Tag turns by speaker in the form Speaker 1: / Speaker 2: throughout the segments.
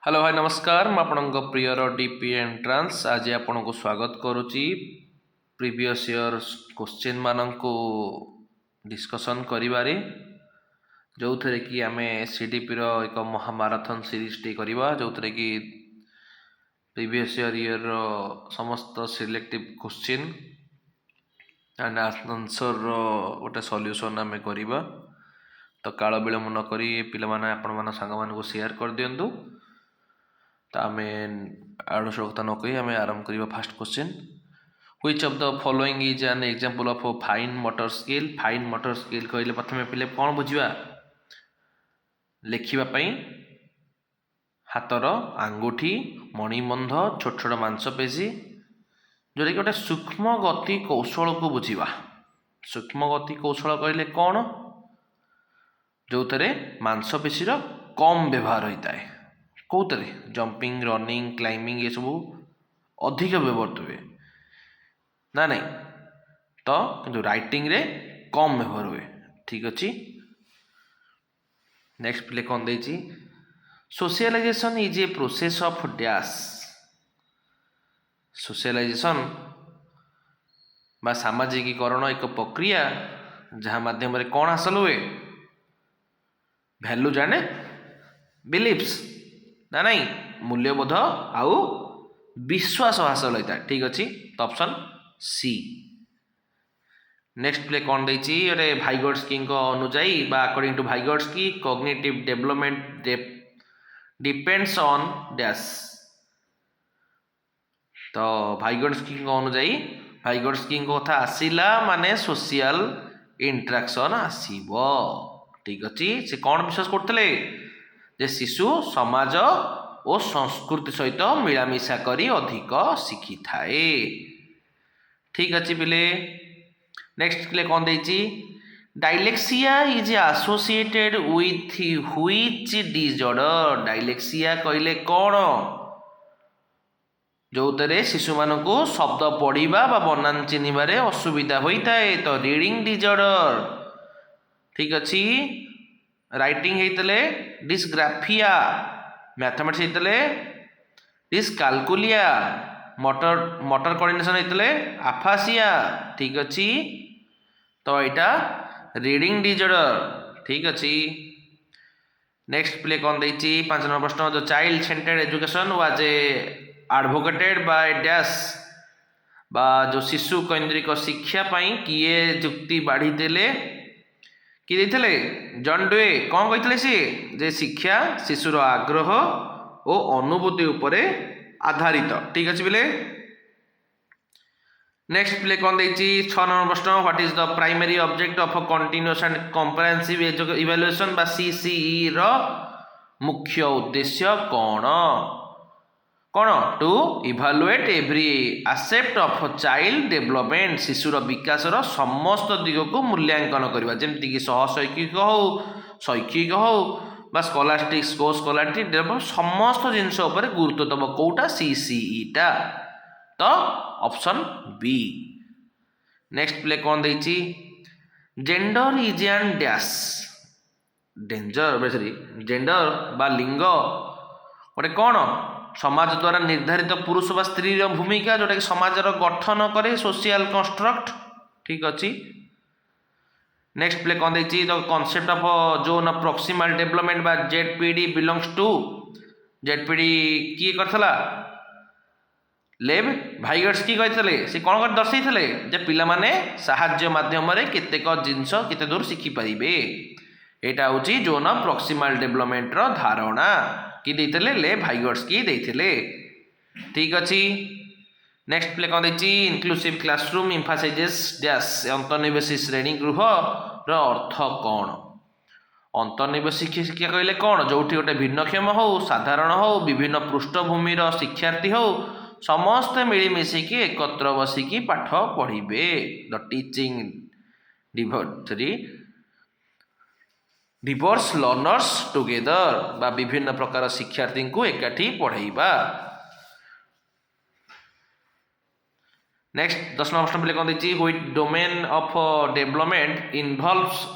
Speaker 1: Hello भाई नमस्कार मैं आपणक प्रियर डीपी एंट्रांस आज आपन को स्वागत करुच्ची प्रीवियस ईयर क्वेश्चन मान को डिस्कसन करिबारे जो थे कि आम सीडीपी रो एक महामाराथन सीरीज टे करवा जो थे कि प्रीवियस ईयर समस्त सिलेक्टिव क्वेश्चन एंड आंसर गोटे सॉल्यूशन आम करवा तो काल विलम्ब न करी पिला माने आपण मान सांग मान को शेयर कर दियंतु तो आम आड़ोता न कही आम आरंभ करवा fast question which of the following is an example of fine motor skill fine motor skill कहले प्रथम पिले कौन बुझा लिखापी हाथर आंगुठी मणिबंध छोट छोट मांसपेशी जोटा कि गोटे सूक्ष्म गति कौशल को बुझा सूक्ष्म गति कौशल कहले कौन जो थे मांसपेशी कम व्यवहार होता है कौतरे जंपिंग रनिंग क्लाइंबिंग ये सब अधिक व्यवहार हुए ना नहीं तो किंतु राइटिंग रे कम व्यवहार हुए ठीक अच्छे। नेक्स्ट प्ले कौन दे socialization is a process of dash socialization बा सामाजिकीकरण एक प्रक्रिया जहाँ माध्यम कौन हासिल हुए वैल्यू जाने बिलीफ्स ना नहीं मूल्यबोध आउ विश्वास हासिल होता है ठीक अच्छे तो ऑप्शन सी। नेक्स्ट प्ले कौन दे भाइगोट्स्की अनुजाई बा according to Vygotsky cognitive development depends on dash तो भाइगोट्स्की अनुजाई भाइगोट्स्की कथा आसिला माने सोशल इंटरेक्शन आसीबो ठीक अच्छे से कौन विश्वास करते जे शिशु समाज और संस्कृति सहित मिलामिशा करी अधिक शिखी थाए ठीक अच्छे पिले। नेक्स्ट प्ले कौन दे dyslexia is associated with which disorder dyslexia कहले कौन जो थे शिशु मान को शब्द पढ़ा बा बनान चिन्हबारे असुविधा होता है तो रीडिंग डिसऑर्डर ठीक अच्छे। राइटिंग होते डिस्ग्राफिया मैथमेटिक्स होते डिस्कालकुलिया मोटर मोटर कोऑर्डिनेशन होते आफासिया ठीक अच्छे तो यहाँ रीडिंग डिसऑर्डर ठीक अच्छे। नेक्स्ट प्ले कौन दे 5 नंबर प्रश्न जो child centred education was a advocated by dash बा जो शिशु केन्द्रिक शिक्षा पाई किए जुक्ति बाढ़ी देले कि देते जॉन डे कौन कहते सी जे शिक्षा शिशुर आग्रह और अनुभूति उपरे आधारित ठीक अच्छे बोले। नेक्स्ट प्ले कौन दे 6 नंबर प्रश्न what is the primary object of continuous and comprehensive evaluation बा सीसीई रो मुख्य उद्देश्य कौन कौन to evaluate every aspect of child development शिशुर विकासर समस्त दिग को मूल्यांकन करवा जमती कि सहशैक्षिक हो शैक्षिक हो बा स्कॉलास्टिक स्कॉलास्टिक डेवलप समस्त जिनस गुरुत्व दब कौटा सीसीईटा तो ऑप्शन बी। नेक्स्ट प्ले कौन दे gender is an dash danger sorry gender बा लिंग गोटे कौन समाज द्वारा निर्धारित पुरुष बा स्त्री भूमिका जोटा कि समाज गठन करे सोशल कंस्ट्रक्ट ठीक अच्छे। नेक्स्ट प्ले कौन दे the concept of zone proximal development बा जेडपीडी बिलोंग्स टू जेडपीडी किए करथला लेब भाइगोट्स्की कहते से कौन कर दर्शाई जे पिला माने साहाय्य माध्यम केतेक जिनस केते दूर शिखि पारिबे एटा होची जोन प्रॉक्सिमल डेवलपमेंट रो धारणा कि देते ले भाइगोट्स्की देते ठीक अच्छे। नेक्स्ट प्ले कौन दे इनक्लूसिव क्लासरूम एम्फासाइजेस डैश अंतर्निवेशी श्रेणी गृह रो अर्थ कौन अंतर्निवेशी शिक्षा कहले कौन जो गोटे भिन्नक्षम हो साधारण हो विभिन्न पृष्ठभूमि शिक्षार्थी हो समस्ते मिलमिशिकी एकत्र बसिकी पाठ पढ़े the teaching Divers learners together बा विभिन्न प्रकार शिक्षार्थी को एकाठी पढ़ाइबा। नेक्स्ट 10 नंबर प्रश्न कौन दे which domain of development involves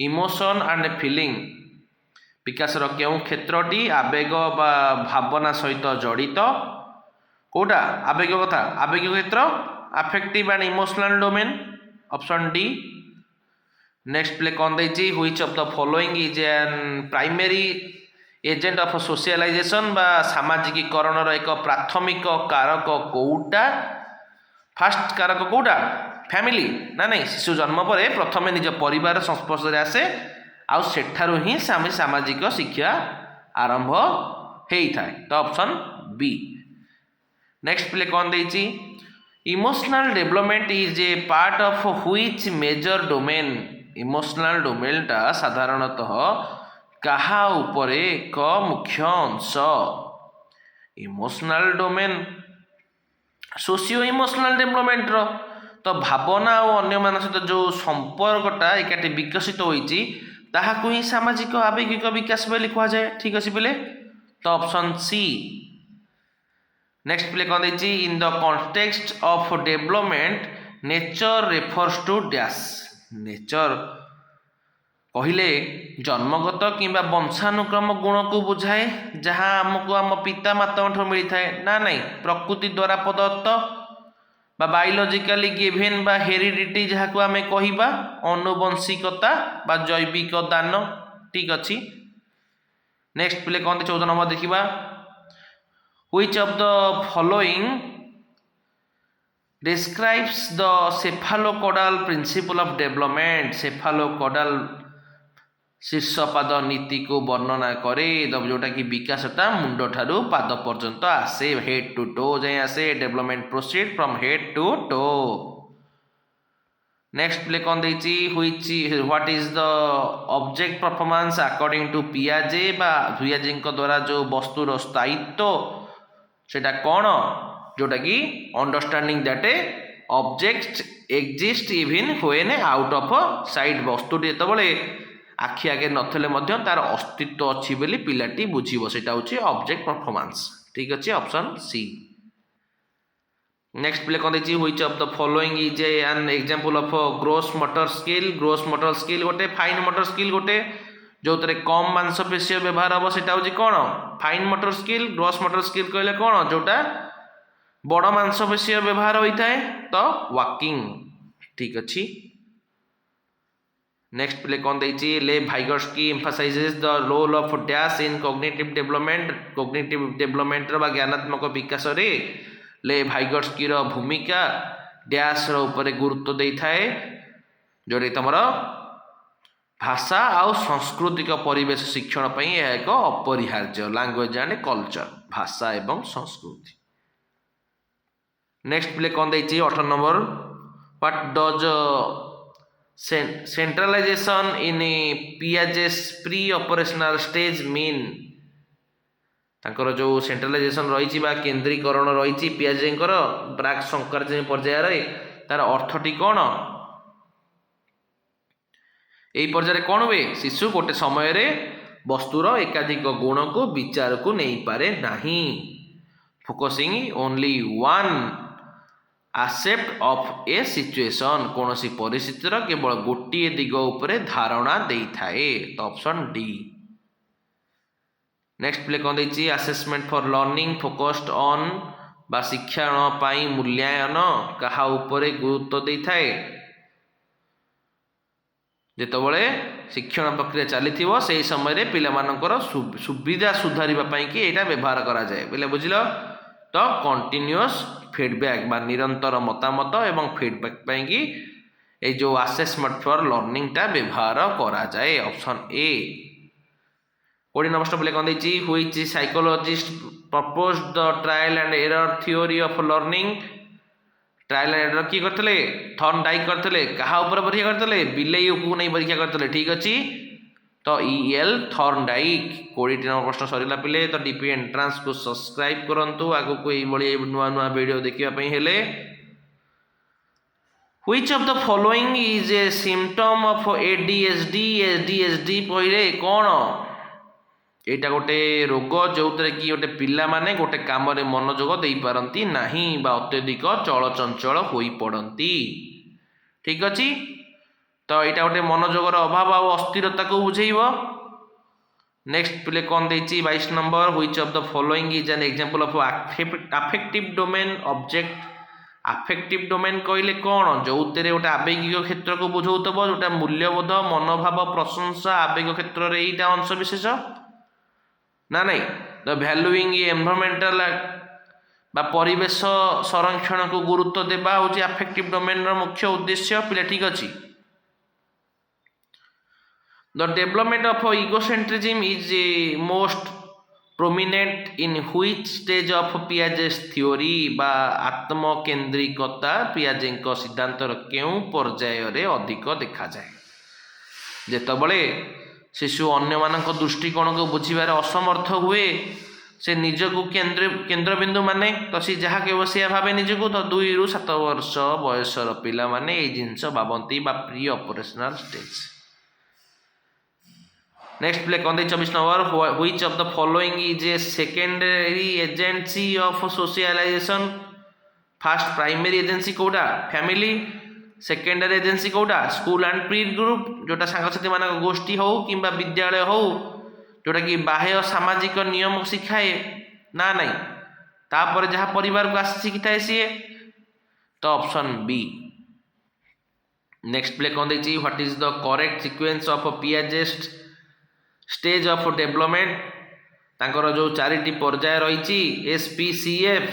Speaker 1: emotion and feeling विकासर केउं क्षेत्रटी आवेग बा भावना सहित जड़ित कोटा आवेग कथा आवेग क्षेत्र affective and emotional domain option D. Next play कौन देछि which of the following is an primary agent of socialization बा सामाजिकीकरण एक प्राथमिक कारक कोटा फास्ट कारक कोटा फैमिली ना नहीं शिशु जन्म पर प्रथम निज परिवार संस्पर्श में आसे आउ सेठारु ही सामाजिक शिक्षा आरंभ होता है तो ऑप्शन बी। नेक्स्ट प्ले कौन देछि emotional development is a part of which major domain emotional डोमेनटा साधारणतः कहा उपरे एक मुख्य अंश emotional domain socio emotional development रो तो भावना और अन्य मान सहित जो संपर्कटा एकाठी विकसित होइछि ताहाकु ही सामाजिक आवेगिक विकास बोली कहा जाए ठीक अछि बोले तो ऑप्शन सी। नेक्स्ट प्ले कौन देछि in the context of development nature refers to dash nature कहले जन्मगत किंबा वंशानुक्रम गुण को बुझाए जहाँ आमको आम पिता माता मिलता है ना नहीं प्रकृति द्वारा प्रदत्त बा बायोलॉजिकली गिवन बा हेरिडिटी जहाँ को आम कहिबा अनुवंशिकता बा जैविक दान ठीक अच्छी। नेक्स्ट प्ले कौन 14 नंबर देखिबा which of the following describes the cephalocaudal principle of development cephalocaudal शीर्षपाद नीति को वर्णना करे जोटा कि विकासटा मुंड ठारू पाद पर्यंत आसे हेड टू टो जाए आसे development proceed from head to toe. Next play कौन देछि what is the object performance according to पियाजे बा पियाजे द्वारा जो वस्तुर स्थायित्व सेटा कौन जोटा कि understanding that a object exist even when out of sight वस्तुटी जेतबेले आखि आगे नथले मध्य तार अस्तित्व अच्छी बोली पिलाटी बुझिबो सेटा होची ऑब्जेक्ट परफॉर्मेंस ठीक अछि ऑप्शन सी। नेक्स्ट प्ले कौन देछि which of the following is an example of gross motor skill गोटे फाइन मोटर स्किल गोटे जो कम मांसपेशी व्यवहार हम सेटा होची कोन fine motor skill gross motor skill कहले कोन जोटा बड़ मांसपेशी व्यवहार होता है तो वॉकिंग ठीक अच्छी। नेक्स्ट प्ले कौन देछि ले Vygotsky emphasises the role of dash in cognitive development रो बा ज्ञानात्मक विकास रे ले भाइगर्स्की रो भूमिका डैश रो ऊपर गुरुत्व देई थाए जोरे तमर भाषा आउ सांस्कृतिक परिवेश शिक्षण पई एक अपरिहार्य लैंग्वेज एंड कल्चर भाषा एवं संस्कृति। नेक्स्ट प्ले कौन देछि 18 number what does centralisation in Piaget's pre operational stage mean तांकर जो सेंट्रलाइजेशन रही बा केंद्रीकरण रही पियाजेंकर प्राक संकर्षण पर्यायर तार अर्थटी कौन यही पर्यायर कौन हुए शिशु गोटे समय रे वस्तुर एकाधिक गुण को विचार को नहीं पारे नहीं focusing only one aspect of a situation कौन सी परिस्थितिर केवल गोटे दिग उपरे धारणा देई थाए तो ऑप्शन डी। नेक्स्ट प्ले कौन देछि assessment for learning focused on बा शिक्षण पाई मूल्यांकन कहा उपरे गुरुत्व देई थाए जेतबेले शिक्षण प्रक्रिया चली से समय रे पिला मानकर सुविधा सुधारिबा पाई कि एटा व्यवहार करा जाए बोले बुझिलो तो कंटिन्यूअस फीडबैक बा निरंतर मतामत एवं फीडबैक पाई कि ए जो असेसमेंट फॉर लर्निंग टा व्यवहार करा जाए ऑप्शन ए। 20 नंबर प्ले कौन देछि which psychologist proposed the trial and error theory of learning trial and error की करथले थॉर्न डाइक करथले कहा ऊपर परीक्षा करथले बिलेई को नहीं परीक्षा करथले ठीक अछि तो EL थॉर्न डाइक 20 नंबर प्रश्न सरीला पिले तो डीपी एंट्रांस को सब्सक्राइब करंतु आगु को एई बळी नुआ नुआ वीडियो देखिबा पई हेले which of the following is A symptom of ADHD पहिले कोन एटा गोटे रोग जो कि गोटे पिला माने गोटे काम रे मनोयोग देई पारंती नाही बा अत्यधिक चलचंचल होई पड़ंती ठीक अछि तो यहाँ गोटे मनोजोगर अभाव आ अस्थिरता को बुझेब नेक्स्ट पिले कौन देछि 22 number which of the following is an example of affective domain object affective domain कहले कौन जो गोटे आवेगिक क्षेत्र को बुझाउतब जोटा मूल्यबोध मनोभाव प्रशंसा आवेग क्षेत्र रे एटा अंश विशेष ना नहीं द भैल्यूइंग एनवायरमेंटल बा परिवेश संरक्षण को गुरुत्व देवा हूँ अफेक्टिव डोमेन रो मुख्य उद्देश्य पिला ठीक अच्छी the development of egocentrism is most prominent in which stage of Piaget's theory बा आत्मकेन्द्रिकता पियाजेंक सिद्धांतर केउं पर्याय रे अधिक देखा जाए जेतबळे शिशु अन्य मानक दृष्टिकोण को बुझिबार असमर्थ हुए से निजको केन्द्रबिंदु माने तो सी जहाँ केवल से भावे निजको तो 2 ରୁ 7 वर्ष बयसर पिला माने ए जिनस भावती बा pre operational stage next play कौन 24 number which of the following is a secondary agency of socialisation first primary agency कोडा फैमिली सेकेंडरी एजेंसी कोडा स्कूल एंड प्री ग्रुप जोटा सांगसाथी मानक गोष्ठी हो किंबा विद्यालय हो जोटा कि बाह्य सामाजिक नियम शिखाए ना नहीं तापर जहाँ परिवार को आसी शिखी सी तो ऑप्शन बी नेक्स्ट प्ले कौन देछि what is the correct sequence of Piaget's stage of development तांकर जो 4टी पर्याय रही एसपीसीएफ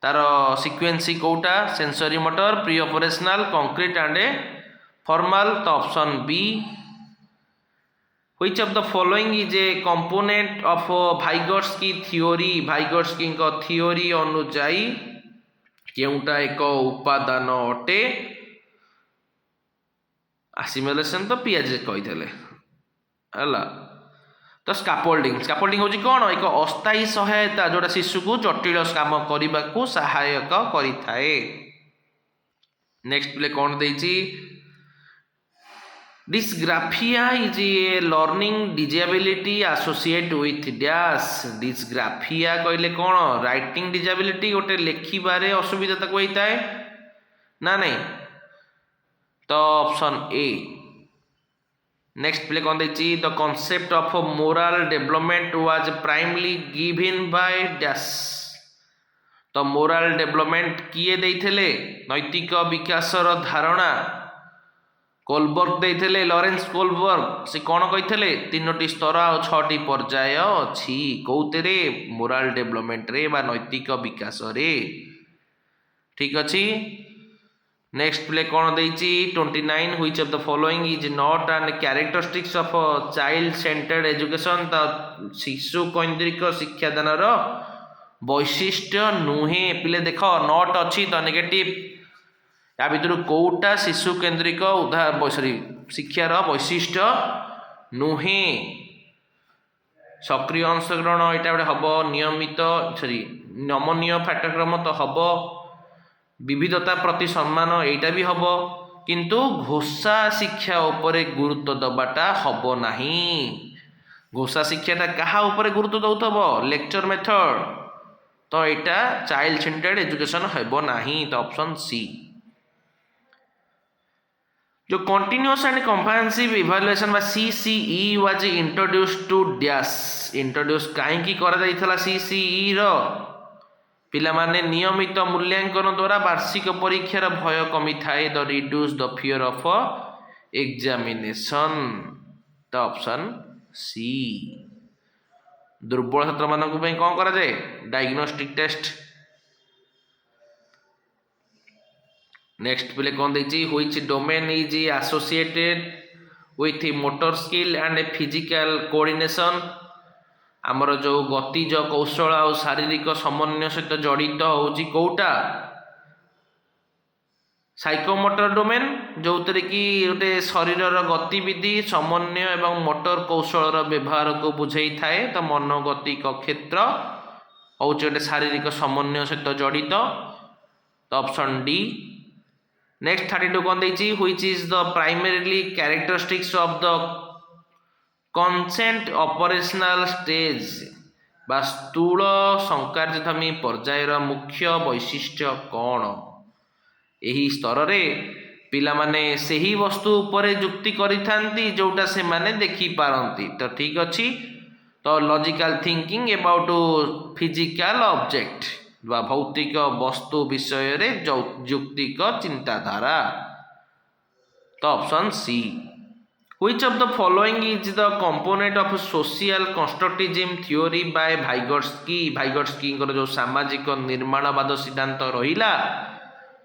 Speaker 1: तार सीक्वेंस कोटा sensory motor pre operational concrete and formal तो option B which of the following is a component of Vygotsky theory Vygotsky theory अनुजाई केउटा एक उपादान अटे असिमिलेशन तो पियाजे कहीदेले है तो स्काफोल्डिंग हूँ कौन एक अस्थायी सहायता जोटा शिशु को जटिल काम करने को सहायक करिथाए नेक्स्ट प्ले कौन देछि dysgraphia is a learning disability associate with dash dysgraphia कहले कौन राइटिंग डिजेबिलिटी गोटे लेखिबारे असुविधा तक होता है ना नहीं तो ऑप्शन ए नेक्स्ट प्ले कौन देछि the concept of moral development was primarily given by dash तो मोरल डेवलपमेंट किए देइथिले नैतिक विकासर धारणा कोलबर्ग देइथिले लॉरेंस कोलबर्ग से कौन कहिथिले 3टी स्तर और 6टी पर्याय अछि कोउतेरे मोरल डेवलपमेंट रे बा नैतिक विकास रे ठीक अछि नेक्स्ट प्ले कौन देछि 29 which of the following is not and characteristics of child centred education तो शिशु केन्द्रिक शिक्षादान वैशिष्ट्य नुहे पिले देख नॉट अच्छी तो नेगेटिव या भितर कौटा शिशु केन्द्रिक सॉरी शिक्षार वैशिष्ट्य नुहे सक्रिय अंशग्रहण यहाँ गोटे हम नियमित सॉरी नमनीय पाठ्यक्रम तो हम विविधता प्रति सम्मान एटा भी हम किंतु घोषा शिक्षा उपरे गुरुत्व दबाटा हम नहीं घोषा शिक्षाटा क्या उपरे गुरुत्व दौथब लेक्चर मेथड तो यहाँ चाइल्ड सेंटर्ड एजुकेशन हेब नहीं तो ऑप्शन सी जो कंटिन्यूअस एंड कम्प्रिहेंसिव इवैल्यूएशन बा CCE was introduced to dash introduce कहीं करा जाइथला सीसीई रो पिला माने नियमित मूल्यांकन द्वारा वार्षिक परीक्षार भय कमी थाए the reduce the fear of examination the option C दुर्बल छात्र मानक कौन करा जाए डायग्नोस्टिक टेस्ट नेक्स्ट पिले कौन देछि which domain is associated with motor skill and physical coordination आमर जो गतिज कौशल और शारीरिक समन्वय सहित जड़ित होउछि कोउटा साइकोमोटर डोमेन जो कि गोटे शरीर गतिविधि समन्वय एवं मोटर कौशल व्यवहार को बुझाई थाए तो मनोगतिक क्षेत्र हूँ गोटे शारीरिक समन्वय सहित जड़ित तो ऑप्शन डी नेक्स्ट 32 कौन देछि which is the primarily characteristics of the consent operational stage बा स्थूल संकार्यधर्मी पर्यायर मुख्य वैशिष्ट्य कौन यही स्तर रे ପିଲାମାନେ ସେହି ବସ୍ତୁ ଉପରେ ଯୁକ୍ତି କରିଥାନ୍ତି ଯୋଉଟା ସେମାନେ ଦେଖିପାରନ୍ତି। ତ ଠିକ୍ ଅଛି। ତ logical thinking about physical object ବା ଭୌତିକ ବସ୍ତୁ ବିଷୟରେ ଯୌକ୍ତିକ ଚିନ୍ତାଧାରା। ତ option C. Which of the following is the component of social constructivism theory by Vygotsky? ଭାଇଗଟ୍ସ୍କିଙ୍କର ଯେଉଁ ସାମାଜିକ ନିର୍ମାଣବାଦ ସିଦ୍ଧାନ୍ତ ରହିଲା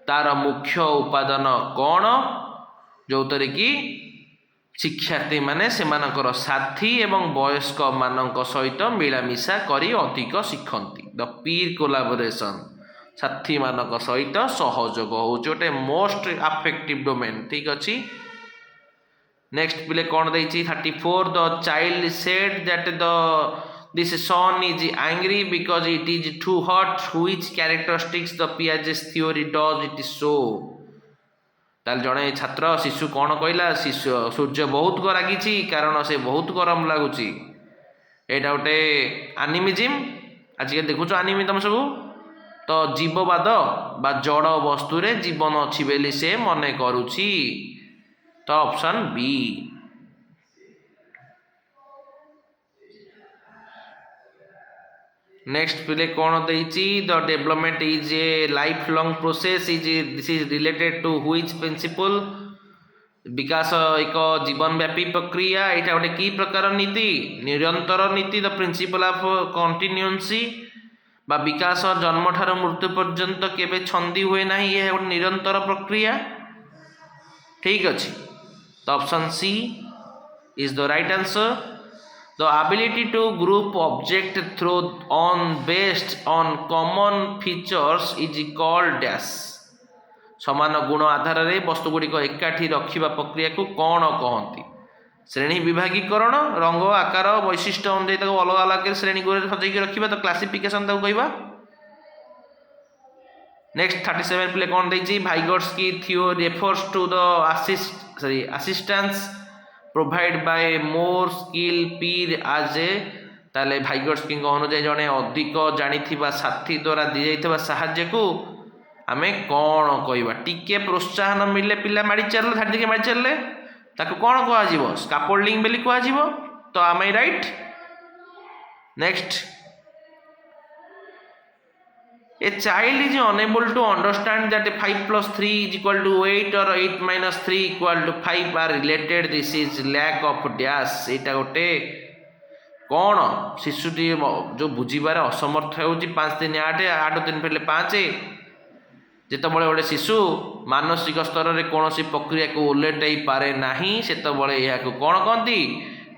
Speaker 1: ତାର ମୁଖ୍ୟ ଉପାଦାନ କ'ଣ, ଯେଉଁଥିରେ କି ଶିକ୍ଷାର୍ଥୀମାନେ ସେମାନଙ୍କର ସାଥୀ ଏବଂ ବୟସ୍କମାନଙ୍କ ସହିତ ମିଳାମିଶା କରି ଅଧିକ ଶିଖନ୍ତି। ଦ ପିର୍ କୋଲାବୋରେସନ୍, ସାଥୀମାନଙ୍କ ସହିତ ସହଯୋଗ ହେଉଛି ଗୋଟେ ମୋଷ୍ଟ ଆଫେକ୍ଟିଭ୍ ଡୋମେନ୍। ଠିକ୍ ଅଛି। ନେକ୍ସଟ ପିଲେ କ'ଣ ଦେଇଛି 34 the child said that this sun is angry because it is too hot, which characteristics the Piaget's theory does it show. ତାହେଲେ ଜଣେ ଛାତ୍ର ଶିଶୁ କ'ଣ କହିଲା, ସୂର୍ଯ୍ୟ ବହୁତ ରାଗିଛି କାରଣ ସେ ବହୁତ ଗରମ ଲାଗୁଛି। ଏଇଟା ଗୋଟେ ଆନିମିଜିମ୍। ଆଜିକାଲି ଦେଖୁଛ ଆନିମିଜମ୍ ସବୁ। ତ ଜୀବବାଦ ବା ଜଡ଼ ବସ୍ତୁରେ ଜୀବନ ଅଛି ବୋଲି ସେ ମନେ କରୁଛି। ତ ଅପସନ୍ ବି। ନେକ୍ସଟ ପିଲେ କ'ଣ ଦେଇଛି the development is a life long process this is related to which principle. ବିକାଶ ଏକ ଜୀବନବ୍ୟାପୀ ପ୍ରକ୍ରିୟା। ଏଇଟା ଗୋଟେ କି ପ୍ରକାର ନୀତି, ନିରନ୍ତର ନୀତି। ଦ ପ୍ରିନ୍ସିପଲ୍ ଅଫ୍ କଣ୍ଟିନ୍ୟୁଏନ୍ସି ବା ବିକାଶ ଜନ୍ମଠାରୁ ମୃତ୍ୟୁ ପର୍ଯ୍ୟନ୍ତ କେବେ ଛନ୍ଦି ହୁଏ ନାହିଁ, ଏହା ଗୋଟେ ନିରନ୍ତର ପ୍ରକ୍ରିୟା। ଠିକ୍ ଅଛି। ତ option C is the right answer. The ability to group object through on based on common features is called dash। ସମାନ ଗୁଣ ଆଧାରରେ ବସ୍ତୁଗୁଡ଼ିକ ଏକାଠି ରଖିବା ପ୍ରକ୍ରିୟାକୁ କ'ଣ କହନ୍ତି? ଶ୍ରେଣୀ ବିଭାଗୀକରଣ। ରଙ୍ଗ ଆକାର ବୈଶିଷ୍ଟ୍ୟ ଅନୁଯାୟୀ ତାକୁ ଅଲଗା ଅଲଗା ଶ୍ରେଣୀ ଗୁଣରେ ସଜାଇକି ରଖିବା, ତ କ୍ଲାସିଫିକେସନ୍ ତାକୁ କହିବା। ନେକ୍ସଟ 37 ପିଲେ କ'ଣ ଦେଇଛି Vygotsky theory refers to the assistance provide by more skill peer as a. ତାହେଲେ ଭାଇଗଟ୍ସ୍କିଙ୍କ ଅନୁଯାୟୀ ଜଣେ ଅଧିକ ଜାଣିଥିବା ସାଥୀ ଦ୍ୱାରା ଦିଆଯାଇଥିବା ସାହାଯ୍ୟକୁ ଆମେ କ'ଣ କହିବା? ଟିକେ ପ୍ରୋତ୍ସାହନ ମିଳିଲେ ପିଲା ମାଡ଼ି ଚାଲିଲେ, ଧାଡ଼ି ଟିକେ ମାଡ଼ି ଚାଲିଲେ ତାକୁ କ'ଣ କୁହାଯିବ? ସ୍କାଫୋଲ୍ଡିଂ ବୋଲି କୁହାଯିବ। ତ am I right? Next A child is unable to understand that 5 plus 3 is equal to 8 or 8 minus 3 equal to 5 are related. This is lack of dash। ଏଇଟା ଗୋଟେ କ'ଣ? ଶିଶୁଟି ଯେଉଁ ବୁଝିବାରେ ଅସମର୍ଥ ହେଉଛି। 5 3 8 8 3 ଫେରିଲେ 5। ଯେତେବେଳେ ଗୋଟେ ଶିଶୁ ମାନସିକ ସ୍ତରରେ କୌଣସି ପ୍ରକ୍ରିୟାକୁ ଓଲଟାଇ ପାରେ ନାହିଁ ସେତେବେଳେ ଏହାକୁ କ'ଣ କହନ୍ତି?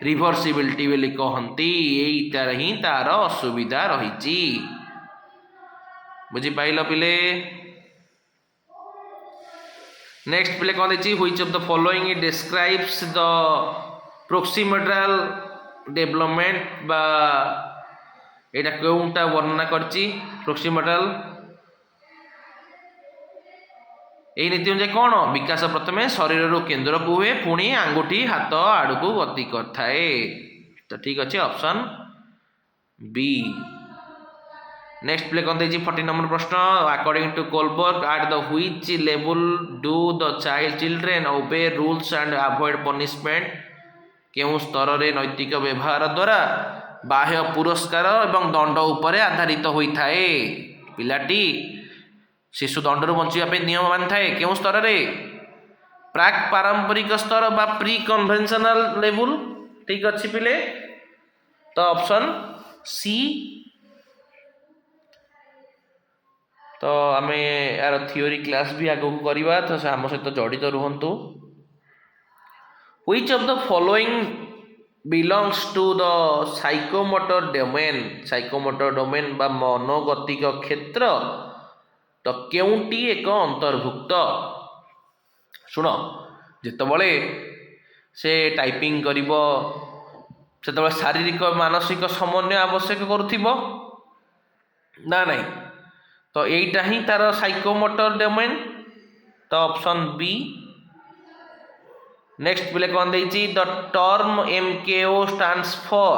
Speaker 1: ରିଭର୍ସିବିଲିଟି ବୋଲି କହନ୍ତି। ଏଇଟାରେ ହିଁ ତାର ଅସୁବିଧା ରହିଛି। ବୁଝିପାରିଲ ପିଲେ? ନେକ୍ସଟ ପିଲେ କ'ଣ ଦେଇଛି which of the following describes the proximal development ବା ଏଇଟା କେଉଁଟା ବର୍ଣ୍ଣନା କରିଛି? ପ୍ରୋକ୍ସିମେଟ୍ରାଲ। ଏହି ନୀତି ଅନୁଯାୟୀ କ'ଣ? ବିକାଶ ପ୍ରଥମେ ଶରୀରରୁ କେନ୍ଦ୍ରକୁ ହୁଏ, ପୁଣି ଆଙ୍ଗୁଠି ହାତ ଆଡ଼କୁ ଗତି କରିଥାଏ। ତ ଠିକ୍ ଅଛି, ଅପସନ୍ ବି। ନେକ୍ସଟ ପ୍ଲେ କ'ଣ ଦେଇଛି 40 ନମ୍ବର ପ୍ରଶ୍ନ according to Kohlberg at the which ଲେବୁଲ୍ do the children obey rules and avoid punishment. କେଉଁ ସ୍ତରରେ ନୈତିକ ବ୍ୟବହାର ଦ୍ୱାରା ବାହ୍ୟ ପୁରସ୍କାର ଏବଂ ଦଣ୍ଡ ଉପରେ ଆଧାରିତ ହୋଇଥାଏ? ପିଲାଟି ଶିଶୁ ଦଣ୍ଡରୁ ବଞ୍ଚିବା ପାଇଁ ନିୟମ ମାନିଥାଏ। କେଉଁ ସ୍ତରରେ? ପ୍ରାକ୍ ପାରମ୍ପରିକ ସ୍ତର ବା ପ୍ରି କନଭେନସନାଲ ଲେବୁଲ୍। ଠିକ୍ ଅଛି ପିଲେ। ତ ଅପସନ୍ ସି। ତ ଆମେ ଏହାର ଥିଓରି କ୍ଲାସ୍ ବି ଆଗକୁ କରିବା, ତ ଆମ ସହିତ ଜଡ଼ିତ ରୁହନ୍ତୁ। Which of the following belongs to the psychomotor domain? Psychomotor domain ବା ମନୋଗତିକ କ୍ଷେତ୍ର ତ କେଉଁଟି ଏକ ଅନ୍ତର୍ଭୁକ୍ତ? ଶୁଣ, ଯେତେବେଳେ ସେ ଟାଇପିଂ କରିବ ସେତେବେଳେ ଶାରୀରିକ ମାନସିକ ସମନ୍ୱୟ ଆବଶ୍ୟକ କରୁଥିବ ନା ନାହିଁ? ତ ଏଇଟା ହିଁ ତାର ସାଇକୋମୋଟର ଡୋମେନ୍। ତ ଅପସନ୍ ବି। ନେକ୍ସଟ ପିଲେ କ'ଣ ଦେଇଛି the term MKO stands for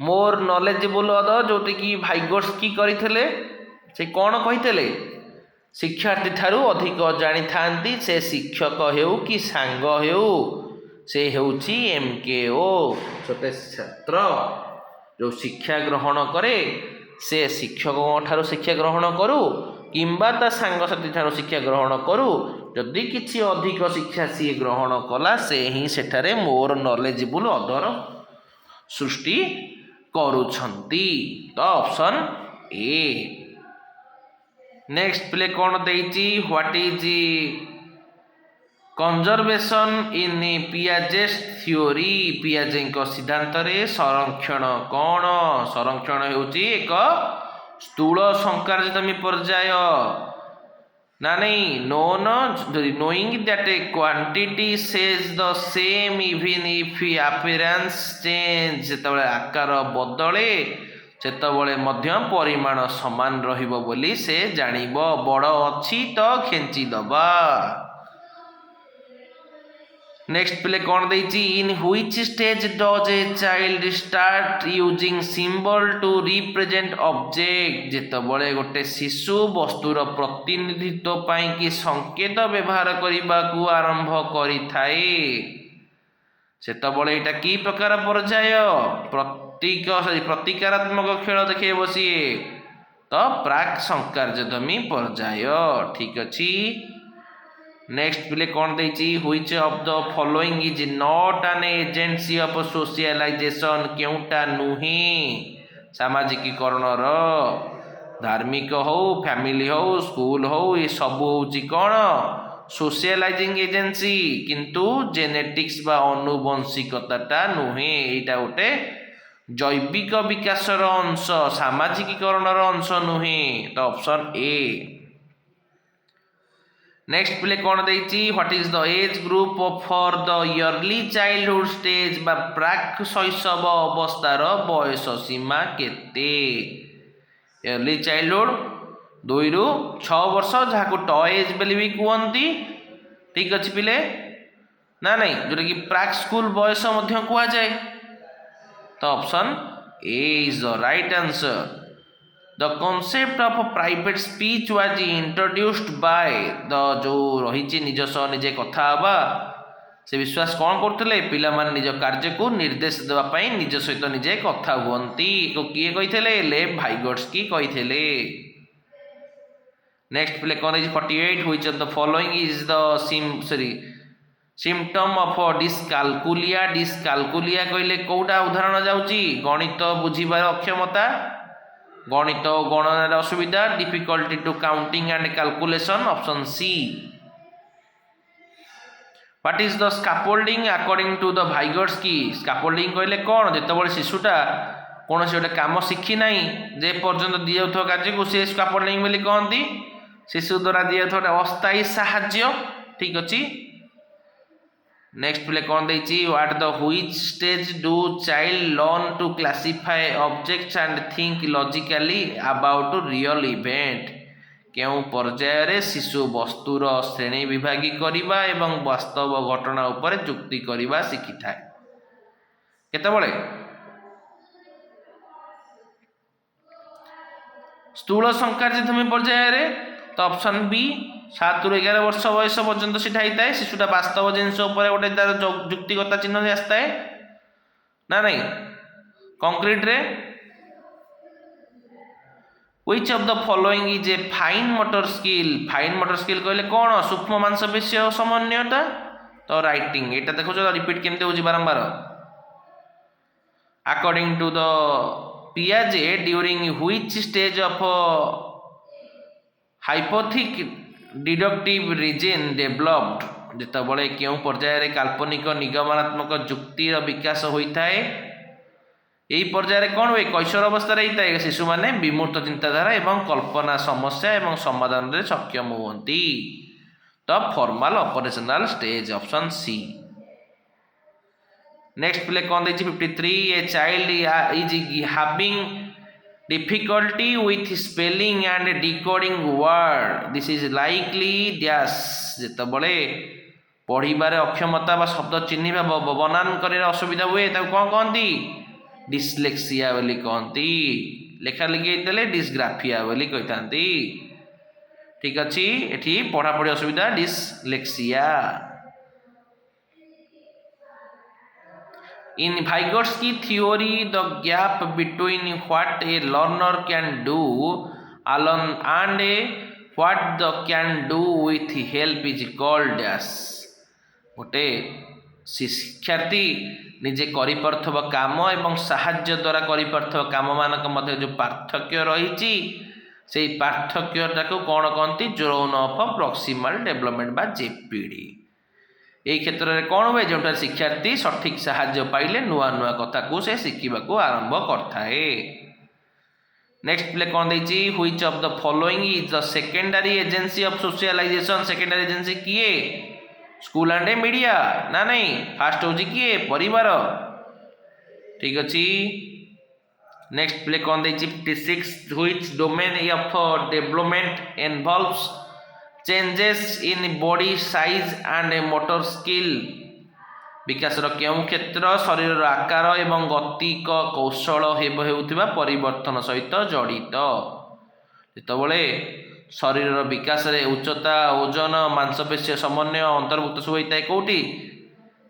Speaker 1: more knowledgeable other, ଯେଉଁଟାକି ଭାଇଗଟ୍ସ୍କି କରିଥିଲେ। ସେ କ'ଣ କହିଥିଲେ? शिक्षार्थी ठारू अधिक जानी थांती से शिक्षक हेउ कि सांग हेउ से हेउची MKO छोटे छात्र जो शिक्षा ग्रहण करे से शिक्षक ठारू शिक्षा ग्रहण करू किंबा ता सांगसाथी ठारू शिक्षा ग्रहण करू जदि किछि अधिक शिक्षा सी ग्रहण कला से ही सेठारे मोर नॉलेजेबल अदर सृष्टि करूछंती तो ऑप्शन ए। नेक्स्ट प्ले कौन देइची what is conservation in Piaget's theory पियाजे सिद्धांत रे संरक्षण कौन संरक्षण हेउची एक स्थूल संकारजित पर्याय ना नहीं none knowing that a quantity सेज the same even if appearance change जेतबले आकार बदले सेतबले मध्य परिमाण समान रहिबो बोली से जानिबो बड़ अछि तो खेंची दबा। नेक्स्ट प्ले कौन देइची in which stage does a child start using symbol to represent object जेतबले गोटे शिशु वस्तुर प्रतिनिधित्व पाई कि संकेत व्यवहार करबा को आरंभ करि थाए सेतबले एटा की प्रकार पर्याय प्रतीकात्मक खेल देखे बसिए तो प्राक संकारजदमी पर्याय ठीक अछि। नेक्स्ट प्ले कौन देइची which of the following is not an agency of socialization केउटा नुही सामाजिकीकरण धार्मिक हो फैमिली हो स्कूल हो ये सब होची कौन सोशलाइजिंग एजेंसी किंतु जेनेटिक्स बा अनुवंशिकता नुहे एटा गोटे जैविक विकासर अंश सामाजिकीकरण अंश नुहे तो ऑप्शन ए। नेक्स्ट प्ले कौन देइची what is the age group for the early childhood stage बा प्राक शैशव अवस्थार बयस सीमा केते इयरली चाइल्डहुड 2 रु 6 वर्ष जहाँ टॉय एज बोली भी कहती ठीक अच्छे पिले ना नहीं जोटा कि प्राक स्कूल बयस कह जाए तो option A is the right answer. The concept of private speech was introduced by the जो रही निज सह निजे कथा हवा से विश्वास कौन करते पिला मान निज कार्य को निर्देश देवाई निज सहित निजे कथा हुंती किए कही लेव भाइगोट्स्की कही। नेक्स्ट प्ले कौन 48 which of the following is the symptom of dyscalculia dyscalculia कहले कौटा उदाहरण जाउची गणित बुझीबार अक्षमता गणित गणनार असुविधा difficulty to counting and calculation option C. What is the scaffolding according to the Vygotsky scaffolding कहले कौन जितेबाला शिशुटा कौन से गोटे कम शिखी ना जे पर्यंत दि जाउथो कार्य को से स्कैफोल्डिंग बोली कहती शिशु द्वारा दि जाउथो अस्थायी साहाय्य ठीक अच्छी। नेक्स्ट प्ले कौन देइची what the which stage do child learn to classify objects and think logically about real event केउ पर्याय रे शिशु वस्तुर श्रेणी विभागी करिबा एवं वास्तव घटना उपरे जुक्ति करिबा शिखि थाए केतेबळे स्थूल संकार्यधमी पर्याय रे तो ऑप्शन बी 7 रु 11 वर्ष बयस पर्यंत सीटा होता है शिशुटा वास्तव जिनस गोटे तार जुक्तिगता चिन्ह आसता है ना नहीं कंक्रीट रे। Which of the following is a fine motor skill कहले कौन सूक्ष्म मांसपेशी समन्वयता तो राइटिंग एटा देखो रिपीट केमते होची बारंबार अकॉर्डिंग टू द पियाजे during which stage of hypothetic deductive reason developed जितेबाला क्यों पर्याय काल्पनिक निगमनात्मक जुक्तिर विकास होता है यही पर्याय कौन हुए कैशोर अवस्था होता है शिशु मैंने विमूर्त चिंताधारा एवं कल्पना समस्या एवं समाधान में सक्षम होती तो formal operational stage option C. Next play कौन देखिए 53 a child is having difficulty with spelling and decoding word this is likely dash जेतबले पढ़िबारे अक्षमता बा शब्द चिन्हिबा बनान करे असुविधा हुए ताको कोन कहंती डिस्लेक्सिया बोली कहंती लेखा लिखि देले डिस्ग्राफिया बोली कहतांती ठीक अच्छी एठी पढ़ापढ़ी असुविधा dyslexia. In Vygotsky theory, the gap between what a learner can do alone and what the can do with help is called as गोटे शिक्षार्थी निजे करिपरथब काम एवं साहाय्य द्वारा करिपरथब काम मानक मध्य जो पार्थक्य रही से पार्थक्यटा को कौन कहती जोन ऑफ प्रॉक्सिमल डेवलपमेंट बा जेपीडी। यही क्षेत्र में कौन हुए जो शिक्षार्थी सठिक साहाय्य पाइले नुआ नुआ कथा को से शिखा आरंभ करथाए। नेक्स्ट प्ले कौन देछि which of the following is the secondary agency of socialization. Secondary agency किए स्कूल एंड मीडिया ना नहीं फास्ट होची किए परिवार। ठीक अच्छी नेक्स्ट प्ले कौन देछि 56 which domain of development involves changes in body size and motor skill. विकास केउं क्षेत्र शरीर आकार एवं गतिक कौशल हेउथिबा परिवर्तन सहित जड़ित। जेतबले शरीर विकास रे उच्चता ओजन मांसपेशी समन्वय अंतर्भुक्त सब होता है कौटी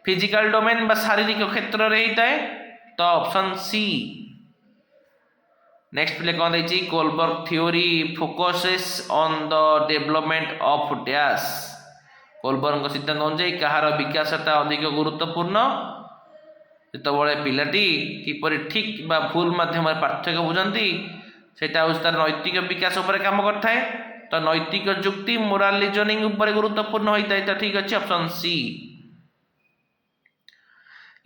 Speaker 1: फिजिकल डोमेन बा शारीरिक क्षेत्र रे होता है तो ऑप्शन सी। नेक्स्ट प्ले कौन देछि Kohlberg theory focuses on the development of dash. Kohlberg सिद्धांत अनुसार कहार विकासता अधिक गुरुत्वपूर्ण जितेबाला पिलाटी किपरि ठीक बा भूल माध्यम पार्थक्य बुझंती सेटा हूँ तार नैतिक विकास उपर काम करता है तो नैतिक जुक्ति मोराल रिजनिंग उपर गुरुत्वपूर्ण होता है। तो ठीक अच्छे option C.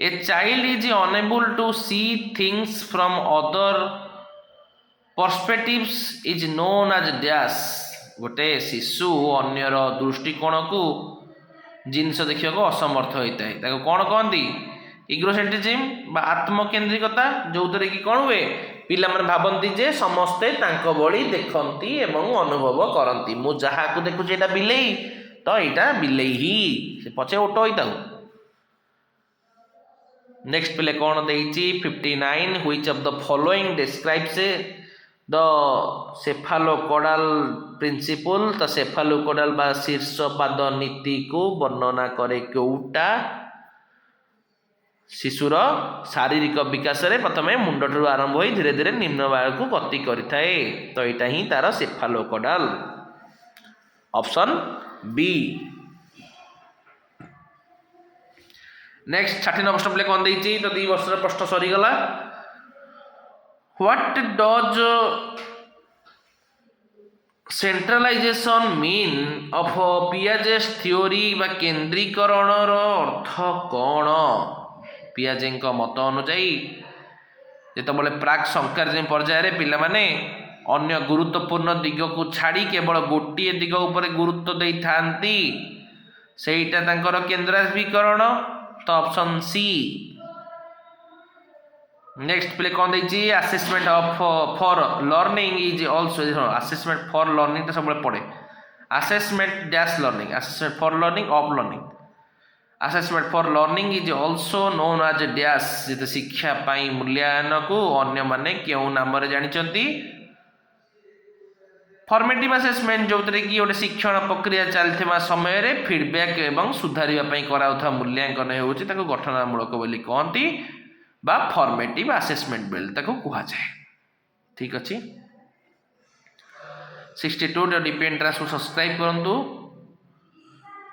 Speaker 1: A child is unable to see things from other perspectives is known as dash. गोटे शिशु अन्यर दृष्टिकोण को जिनस देखा को असमर्थ होता है कौन कहती इग्रोसेंट्रिज्म बा आत्मकेन्द्रिकता जो कि कौन हुए पिला माने भाबंती जे समस्ते तांको बड़ी देखंती एवं अनुभव करंती मु जहा को देखुचे एटा बिलेई तो एटा बिलेई ही से पछे ओटो होइता। नेक्स्ट प्ले कौन देछि 59 which of the following describes the cephalocaudal principle. तो सेफालोकोडाल बा शीर्षपाद नीति को वर्णना करे कोउटा शिशुर शारीरिक विकास रे प्रथमे मुंडठू आरंभ हो धीरे धीरे निम्न वायु को गति करिथाए तो यहाँ ही तार सेफालोकोडाल ऑप्शन बी। नेक्स्ट 69 प्रश्न प्ले कौन देछि तो 2 वर्ष प्रश्न सरीगला। What does centralization mean of Piaget's theory बा केंद्रीकरण अर्थ कौन। पियाजे मत अनुजाई जितेबाला प्राक संकार्य पर्यायर पिला माने अन्य गुरुत्वपूर्ण दिग को छाड़ी केवल गोटे दिग उपर गुरुत्व दे थांती सेटा तांकर केंद्राभिकरण तो ऑप्शन सी। नेक्स्ट प्ले कौन देछि assessment of for learning is also assessment for learning तो सब पड़े assessment dash learning assessment for learning of learning assessment for learning is also known as dash जिते शिक्षा पाई मूल्यांकन को अन्य माने क्यों नाम रे जानिचंती फॉर्मेटिव असेसमेंट जो कि गोटे शिक्षण प्रक्रिया चलता समय रे फीडबैक एवं सुधारिबा पई कराउथा मूल्यांकन होउची ताको गठनामूलक बोली कहती बा फॉर्मेटिव असेसमेंट बेल ताको कहा जाए। ठीक अच्छे 62 डीपी एंट्रांस को सब्सक्राइब करंतु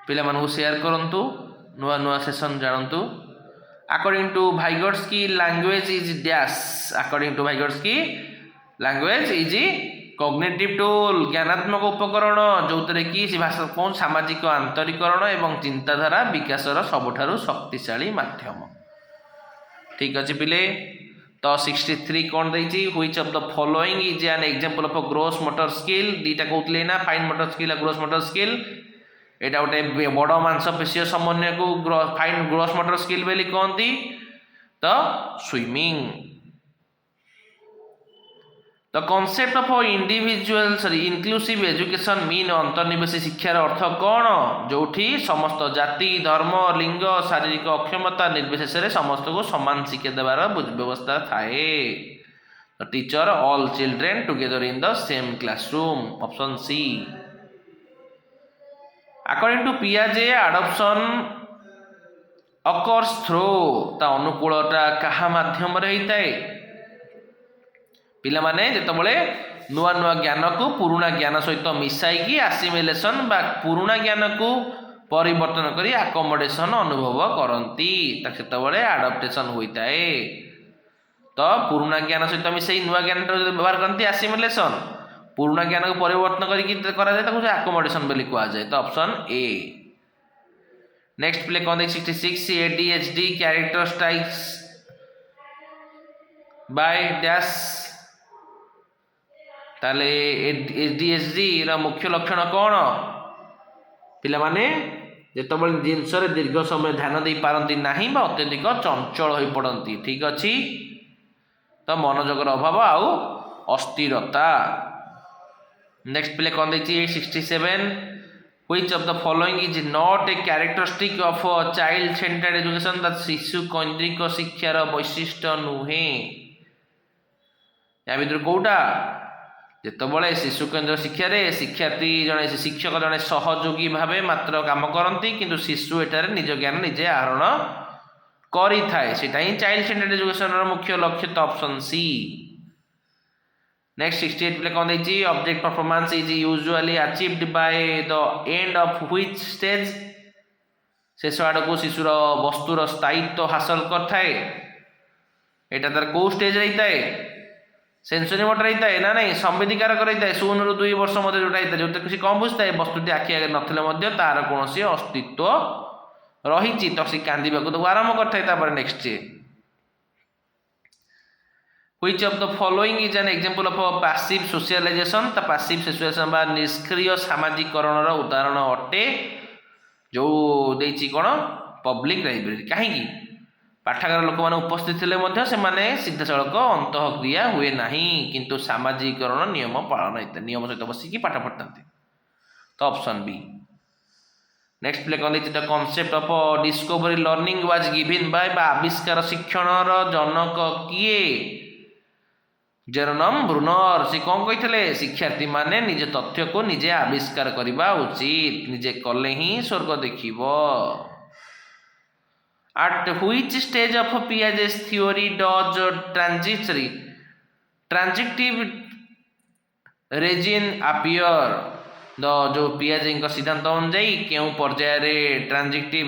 Speaker 1: पिला मानू शेयर करंतु नुआ नुआ सेशन जानतु। According to Vygotsky language is dash. According to Vygotsky language is cognitive tool ज्ञानात्मक उपकरण जो कि भाषा कौन सामाजिक आंतरिकरण एवं चिंताधारा विकासर सबुठारु शक्तिशाली माध्यम। ठीक अच्छे पिले तो 63 कौन देछि which of the following is an example of gross motor skill. दीटा कहते ना fine motor skill gross motor skill एटा गोटे बड़ मांसपेशीय समन्वय को फाइन ग्रोस मोटर स्किल बोली कहती तो swimming. The concept of individual inclusive education mean अंतर्निवेशी शिक्षार अर्थ कौन जोठी समस्त जाति धर्म लिंग शारीरिक अक्षमता निर्विशेष समस्त को समान शिक्षा देवार व्यवस्था थाए। Teacher all children together in the same classroom option C. According to Piaget, adoption occurs through ତା ଅନୁକୂଳଟା କାହା ମାଧ୍ୟମରେ ହେଇଥାଏ? ପିଲାମାନେ ଯେତେବେଳେ ନୂଆ ନୂଆ ଜ୍ଞାନକୁ ପୁରୁଣା ଜ୍ଞାନ ସହିତ ମିଶାଇକି ଆସିମିଲେସନ୍ ବା ପୁରୁଣା ଜ୍ଞାନକୁ ପରିବର୍ତ୍ତନ କରି ଆକୋମୋଡେସନ୍ ଅନୁଭବ କରନ୍ତି ସେତେବେଳେ ଆଡପ୍ଟେସନ୍ ହୋଇଥାଏ। ତ ପୁରୁଣା ଜ୍ଞାନ ସହିତ ମିଶାଇ ନୂଆ ଜ୍ଞାନର ବ୍ୟବହାର କରନ୍ତି ଆସିମିଲେସନ୍, ପୁରୁଣା ଜ୍ଞାନକୁ ପରିବର୍ତ୍ତନ କରିକି କରାଯାଏ ତାକୁ ଆକୋମୋଡେସନ୍ ବୋଲି କୁହାଯାଏ। ତ ଅପସନ୍ ଏ। ନେକ୍ସଟ ପ୍ଲେ କ'ଣ ଦେଖି 66 ADHD କ୍ୟାରେକ୍ଟରିଷ୍ଟିକ୍ସ ବାଇ ଡ୍ୟାସ୍। ତାହେଲେ ADHD ର ମୁଖ୍ୟ ଲକ୍ଷଣ କ'ଣ? ପିଲାମାନେ ଯେତେବେଳେ ଜିନିଷରେ ଦୀର୍ଘ ସମୟ ଧ୍ୟାନ ଦେଇପାରନ୍ତି ନାହିଁ ବା ଅତ୍ୟଧିକ ଚଞ୍ଚଳ ହୋଇପଡ଼ନ୍ତି। ଠିକ୍ ଅଛି, ତ ମନୋଯୋଗର ଅଭାବ ଆଉ ଅସ୍ଥିରତା। ନେକ୍ସଟ ପିଲେ କ'ଣ ଦେଇଛି 67 which of the following is not a characteristic of a child centered education? ଶିଶୁ କୈନ୍ଦ୍ରିକ ଶିକ୍ଷାର ବୈଶିଷ୍ଟ୍ୟ ନୁହେଁ। ୟା ଭିତରୁ କୋଉଟା? ଯେତେବେଳେ ଶିଶୁ କେନ୍ଦ୍ର ଶିକ୍ଷାରେ ଶିକ୍ଷାର୍ଥୀ ଜଣେ ଶିକ୍ଷକ ଜଣେ ସହଯୋଗୀ ଭାବେ ମାତ୍ର କାମ କରନ୍ତି କିନ୍ତୁ ଶିଶୁ ଏଠାରେ ନିଜ ଜ୍ଞାନ ନିଜେ ଆହରଣ କରିଥାଏ, ସେଟା ହିଁ ଚାଇଲ୍ଡ ସେଣ୍ଟର୍ଡ ଏଜୁକେସନର ମୁଖ୍ୟ ଲକ୍ଷ୍ୟ। ତ ଅପସନ୍ ସି। ନେକ୍ସଟ 68 ପ୍ଲେ କ'ଣ ଦେଇଛି object performance is usually achieved by the end of which stage? ଶେଷ ଆଡ଼କୁ ଶିଶୁର ବସ୍ତୁର ସ୍ଥାୟିତ୍ୱ ହାସଲ କରିଥାଏ। ଏଇଟା ତାର କେଉଁ ଷ୍ଟେଜ୍ରେ ହେଇଥାଏ? ସେନ୍ସରି ମୋଟର ହେଇଥାଏ ନା ନାହିଁ, ସମ୍ବେଦୀକାରକ ରହିଥାଏ 0 ରୁ 2 ବର୍ଷ ମଧ୍ୟରେ ଯୋଉଟା ହେଇଥାଏ, ଯୋଉଟା କିଛି କମ୍ ବୁଝିଥାଏ, ବସ୍ତୁଟି ଆଖି ଆଗରେ ନଥିଲେ ମଧ୍ୟ ତାର କୌଣସି ଅସ୍ତିତ୍ୱ ରହିଛି, ତ ସେ କାନ୍ଦିବାକୁ ତାକୁ ଆରମ୍ଭ କରିଥାଏ। ତାପରେ next which of the following is an example of a passive socialization? ତା passive socialization ବା ନିଷ୍କ୍ରିୟ ସାମାଜିକରଣର ଉଦାହରଣ ଅଟେ। ଯୋଉ ଦେଇଛି କ'ଣ ପବ୍ଲିକ ଲାଇବ୍ରେରୀ। କାହିଁକି? ପାଠାଗାର ଲୋକମାନେ ଉପସ୍ଥିତ ଥିଲେ ମଧ୍ୟ ସେମାନେ ସିଧାସଳଖ ଅନ୍ତଃକ୍ରିୟା ହୁଏ ନାହିଁ, କିନ୍ତୁ ସାମାଜିକରଣ ନିୟମ ପାଳନ ହେଇଥାଏ, ନିୟମ ସହିତ ବସିକି ପାଠ ପଢ଼ିଥାନ୍ତି। ତ ଅପସନ୍ ବି। ନେକ୍ସଟ ପ୍ଲେ କ'ଣ ଦେଇଛି the concept of discovery learning was given by ବା ଆବିଷ୍କାର ଶିକ୍ଷଣର ଜନକ କିଏ? ଜେରୋନମ୍ ବ୍ରୁନର। ସେ କ'ଣ କହିଥିଲେ? ଶିକ୍ଷାର୍ଥୀମାନେ ନିଜ ତଥ୍ୟକୁ ନିଜେ ଆବିଷ୍କାର କରିବା ଉଚିତ, ନିଜେ କଲେ ହିଁ ସ୍ୱର୍ଗ ଦେଖିବ। At which stage of Piaget's theory does transitive region appear? जो ପିଆଜେଙ୍କ ସିଦ୍ଧାନ୍ତ ଅନୁଯାୟୀ କେଉଁ ପର୍ଯ୍ୟାୟରେ ଟ୍ରାନଜିଟିଭ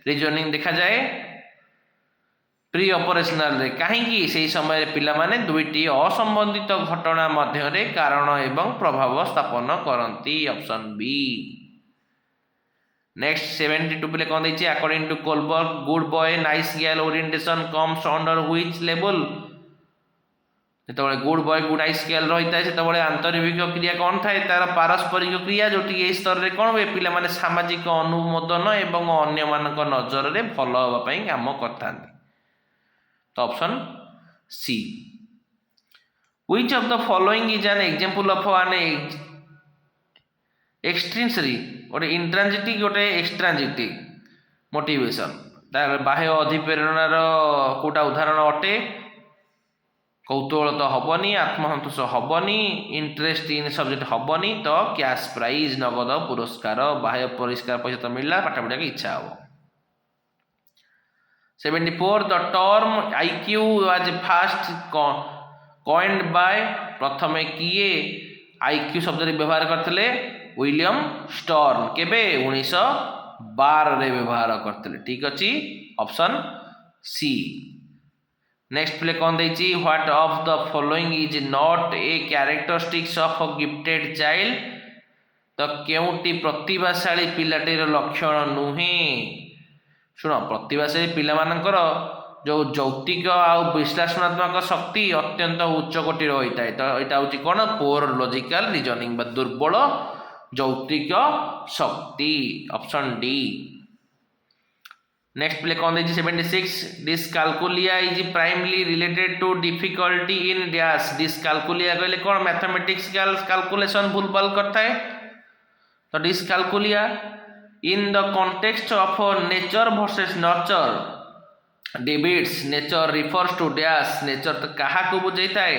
Speaker 1: ରିଜନିଂ ଦେଖାଯାଏ? ପ୍ରି ଅପରେସନାଲରେ। କାହିଁକି? ସେହି ସମୟରେ ପିଲାମାନେ ଦୁଇଟି ଅସମ୍ବନ୍ଧିତ ଘଟଣା ମଧ୍ୟରେ କାରଣ ଏବଂ ପ୍ରଭାବ ସ୍ଥାପନ କରନ୍ତି। Option B. ନେକ୍ସଟ 72 ପିଲେ କ'ଣ ଦେଇଛି according to Kohlberg good boy nice girl orientation comes under which label? ଯେତେବେଳେ good boy good nice girl ରହିଥାଏ ସେତେବେଳେ ଆନ୍ତରିକ କ୍ରିୟା କ'ଣ ଥାଏ? ତାର ପାରସ୍ପରିକ କ୍ରିୟା, ଯୋଉଠି ଏହି ସ୍ତରରେ କ'ଣ ହୁଏ? ପିଲାମାନେ ସାମାଜିକ ଅନୁମୋଦନ ଏବଂ ଅନ୍ୟମାନଙ୍କ ନଜରରେ ଭଲ ହେବା ପାଇଁ କାମ କରିଥାନ୍ତି। ତ option C. which of the following is an example of an extrinsic ଗୋଟେ ଇଣ୍ଟ୍ରାଞ୍ଜିଟିକ୍ ଗୋଟେ ଏକ୍ସଟ୍ରାଞ୍ଜିଟିକ୍ ମୋଟିଭେସନ୍? ତାର ବାହ୍ୟ ଅଧିପ୍ରେରଣାର କୋଉଟା ଉଦାହରଣ ଅଟେ? କୌତୁହଳ ତ ହବନି, ଆତ୍ମସନ୍ତୋଷ ହବନି, ଇଣ୍ଟରେଷ୍ଟ ଇନ୍ ସବଜେକ୍ଟ ହବନି, ତ କ୍ୟାସ୍ ପ୍ରାଇଜ୍ ନଗଦ ପୁରସ୍କାର, ବାହ୍ୟ ପରିଷ୍କାର ପଇସା ତ ମିଳିଲା, ପାଠ ପଢ଼ିବାକୁ ଇଚ୍ଛା ହବ। 74 ଦ term IQ was first coined by ପ୍ରଥମେ କିଏ IQ ଶବ୍ଦରେ ବ୍ୟବହାର କରିଥିଲେ? William Stern. କେବେ? 1912ରେ ବ୍ୟବହାର କରିଥିଲେ। ଠିକ୍ ଅଛି, ଅପସନ୍ ସି। ନେକ୍ସଟ ପ୍ଲେ କ'ଣ ଦେଇଛି what of the following is not a characteristics of gifted child? ତ କେଉଁଟି ପ୍ରତିଭାଶାଳୀ ପିଲାଟିର ଲକ୍ଷଣ ନୁହେଁ? ଶୁଣ, ପ୍ରତିଭାଶାଳୀ ପିଲାମାନଙ୍କର ଯେଉଁ ଯୌକ୍ତିକ ଆଉ ବିଶ୍ଳେଷଣାତ୍ମକ ଶକ୍ତି ଅତ୍ୟନ୍ତ ଉଚ୍ଚ କୋଟିର ହୋଇଥାଏ। ତ ଏଇଟା ହେଉଛି କ'ଣ? ପୋର ଲଜିକାଲ ରିଜନିଂ ବା ଦୁର୍ବଳ ଯୌକ୍ତିକ ଶକ୍ତି। Option D. ନେକ୍ସଟ ପ୍ଲେ କ'ଣ ଦେଇଛି 76 dyscalculia is primarily related to difficulty in dash? Dyscalculia କହିଲେ କ'ଣ? ମ୍ୟାଥମେଟିକ୍ସ କାଲକୁଲେସନ୍ ଭୁଲଭାଲ କରିଥାଏ। ତ dyscalculia in the context of nature versus nurture debates nature refers to dash? Nature ତ କାହାକୁ ବୁଝାଇଥାଏ?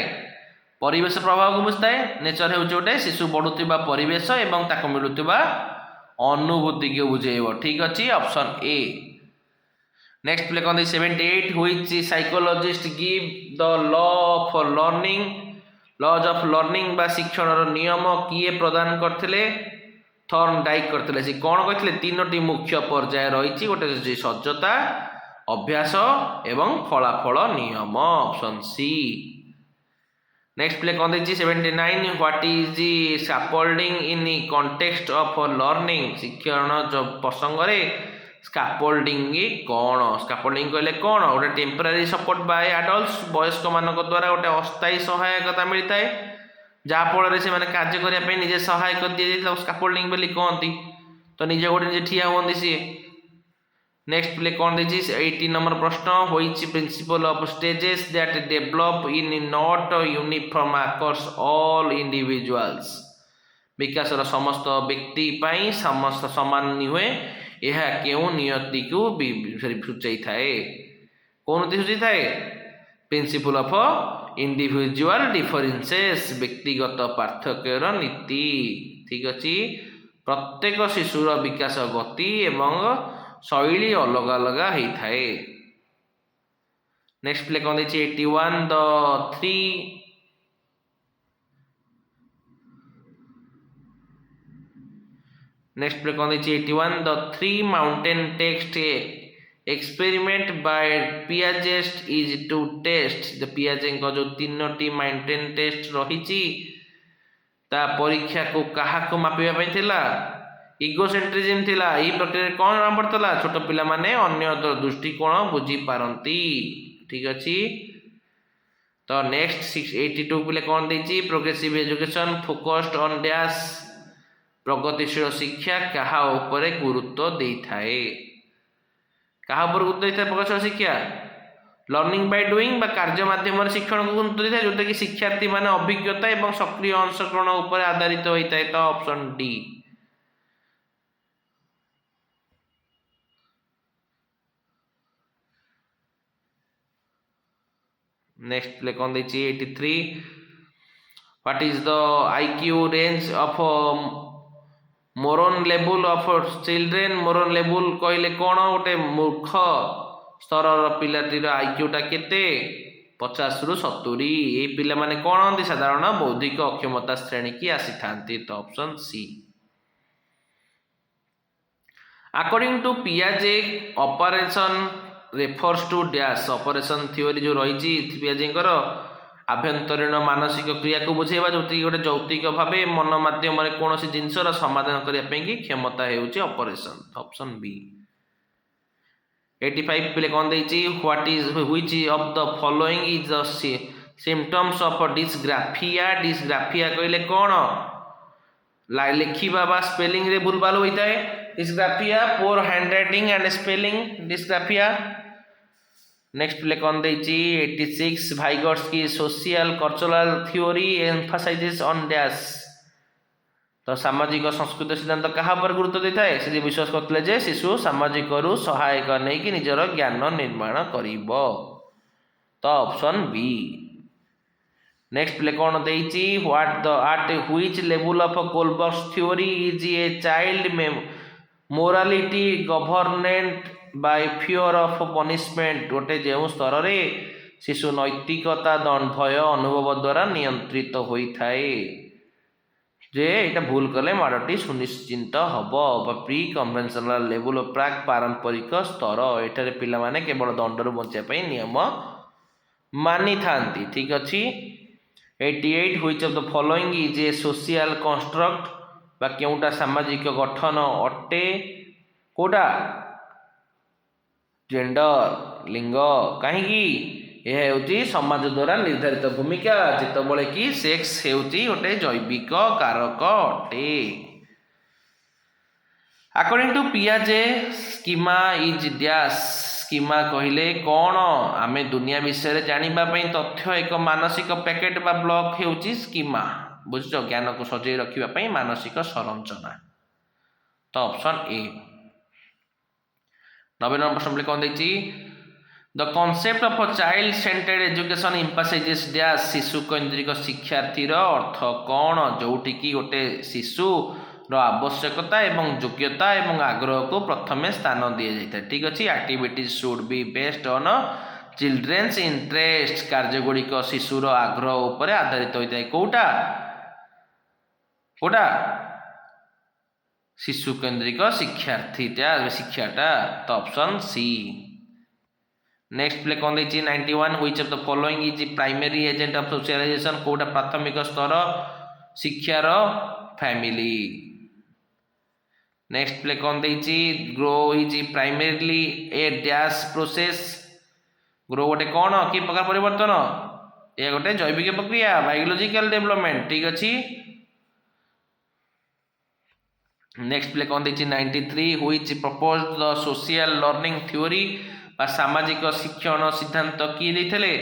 Speaker 1: ପରିବେଶ ପ୍ରଭାବକୁ ବୁଝିଥାଏ। ନେଚର ହେଉଛି ଗୋଟେ ଶିଶୁ ବଢ଼ୁଥିବା ପରିବେଶ ଏବଂ ତାକୁ ମିଳୁଥିବା अनुभूति को बुझेब ठीक अच्छे ऑप्शन ए। नेक्स्ट प्ले कौन 78 which psychologist give the law of learning laws of learning बा शिक्षण नियम किए प्रदान करथिले थॉर्नडाइक करथिले से कौन कहथिले तीनोटी मुख्य पर्याय रही गोटे सज्जता अभ्यास एवं फलाफल नियम ऑप्शन सी। नेक्स्ट प्ले कौन 79 what is scaffolding in context of learning शिक्षण जो प्रसंग रे स्कैफोल्डिंग कौन स्कैफोल्डिंग कहले कौन गोटे टेम्पररी सपोर्ट बाय एडल्ट्स वयस्क मानक द्वारा गोटे अस्थायी सहायकता मिलता है जहाँफल से मैंने कार्य करने निजे सहायक दी जाए स्कैफोल्डिंग बोली कहती तो निजे गोटे निजे ठिया हुआ सी। नेक्स्ट प्ले कौन देखिए 80 नंबर प्रश्न which principle of stages that develop in not uniform across all individuals विकासर समस्त व्यक्ति पाई समस्त समान नुहे यह क्यों नियति को सूचाई थाए कौन सूचाई थाए प्रिंसिपल ऑफ इंडिविजुअल डिफरेंसेस व्यक्तिगत पार्थक्यर नीति ठीक अच्छे प्रत्येक शिशुर विकास गति एवं शैली अलग अलग होता है। नेक्स्ट प्ले कौन 81 द 3 नेक्स्ट प्ले कौन 81 the 3 mountain text experiment by Piaget is to test the पियाजे जो तीनोटी माउंटेन टेस्ट रही परीक्षा को क्या मापिबा थिला इगोसेंट्रिज्म थिला ई प्रक्रिया कौन जଣା पड़ता छोट पिला माने अन्य दृष्टिकोण बुझी पारंती ठीक अच्छे। तो नेक्स्ट 82 पिले कौन देछि progressive education focused on dash प्रगतिशील शिक्षा कहा ऊपर गुरुत्व दे थाए कहा ऊपर गुरुत्व दे थाए प्रगतिशील शिक्षा लर्निंग बाय डूइंग बा कार्य माध्यम शिक्षण को गुरुत्व दे थाए जोटा कि शिक्षार्थी माने अभिज्ञता एवं सक्रिय अंशग्रहण ऊपर आधारित होता है तो ऑप्शन डी। नेक्स्ट प्ले कौन 83 what is the IQ range of moron level of children moron level कहले कौन गोटे मूर्ख स्तर पिलाटीर IQ टा केते 50 रु 70 ये पिला माने कौन होती साधारण बौद्धिक अक्षमता श्रेणी की आसी थांती तो ऑप्शन सी। अकॉर्डिंग टू पियाजे operation refers to dash operation theory जो रही पियाजेंकर आभ्यंतरीण मानसिक क्रिया को बुझेबा जो गोटे जौतिक भाव मन माध्यम कौन जिनसर समाधान करने क्षमता होउची ऑपरेशन ऑप्शन बी। 85 पिले कौन देछि what is which of the following is the symptoms of dysgraphia dysgraphia कहले कौन लिखिबा बा स्पेलिंग रे भूलभाल होता है dysgraphia poor handwriting and spelling dysgraphia. Next play कौन देछि 86 Vygotsky social cultural theory emphasizes on dash तो सामाजिक संस्कृत सिद्धांत क्या पर गुरुत्व देता है से विश्वास करते जे शिशु सामाजिक रु सहायक नहीं कि निजर ज्ञान निर्माण करिबो तो ऑप्शन बी। नेक्स्ट प्ले कौन देछि what the at which level of Kohlberg's theory is a child morality governed by fear of punishment गोटे जो स्तर रे शिशु नैतिकता भय अनुभव द्वारा नियंत्रित होता है जे एटा भूल कले माड़टी सुनिश्चित हम प्री कन्वेंशनल लेवल प्राक पारंपरिक स्तर एठारे पिला माने केवल दंडर बचाई नियम मानी थांती ठीक अच्छे। 88 which of the following is A social construct बा केउटा सामाजिक गठन अटे कोटा जेंडर लिंग कहीं यह होची समाज द्वारा निर्धारित भूमिका जितेबाला कि सेक्स होची गोटे जैविक कारक अटे। अकॉर्डिंग टू पियाजे स्कीमा इज डैश स्कीमा कहले कौन आमे दुनिया विषय जानिबा पई तथ्य एक मानसिक पैकेट बा ब्लॉक होची स्कीमा बुझ ज्ञान को सजै रखिबा पई मानसिक संरचना तो ऑप्शन ए। 90 नंबर प्रश्न कौन देखी the concept of child centred education emphasises dash शिशु केन्द्रिक शिक्षार्थीर अर्थ कौन जोटि कि गोटे शिशु आवश्यकता एवं योग्यता एवं आग्रह को प्रथमे स्थान दि जाए। ठीक अच्छे activities should be based on children's interest कार्यगुड़िक शिशुर आग्रह उपर आधारित होता है। कौटा कौटा शिशु केन्द्रिक शिक्षाटा तो ऑप्शन सी। नेक्स्ट प्ले कौन देखिए 91 which of the following is primary agent of socialization कौटा प्राथमिक स्तर शिक्षार फैमिली। नेक्स्ट प्ले कौन देखिए grow is primarily a dash process grow गोटे कौन कि प्रकार परिवर्तन यह गोटे जैविक प्रक्रिया बायोलॉजिकल डेवलपमेंट। ठीक अच्छे नेक्स्ट प्ले कौन देखिए 93 which propose the social learning theory बा सामाजिक शिक्षण सिद्धांत किए देते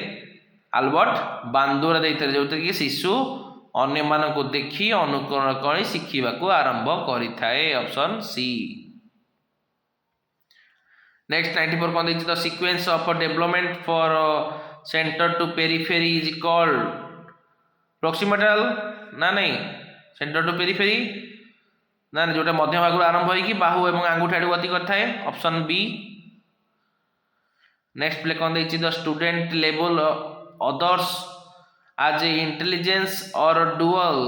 Speaker 1: आल्बर्ट बांदुरा देते जो कि शिशु अन्य मानक देखी अनुकरण कर शिखा आरंभ करें ऑप्शन सी। नेक्स्ट 94 कौन देखिए the sequence of development for center to periphery is called proximodistal ना नहीं सेंटर टू पेरिफेरी ना जोटा मध्य भाग आरंभ होगी बाहु एवं आंगुठी आड़ गति करता है ऑप्शन बी। नेक्स्ट प्ले कौन देखिए the student level others as a intelligence or dual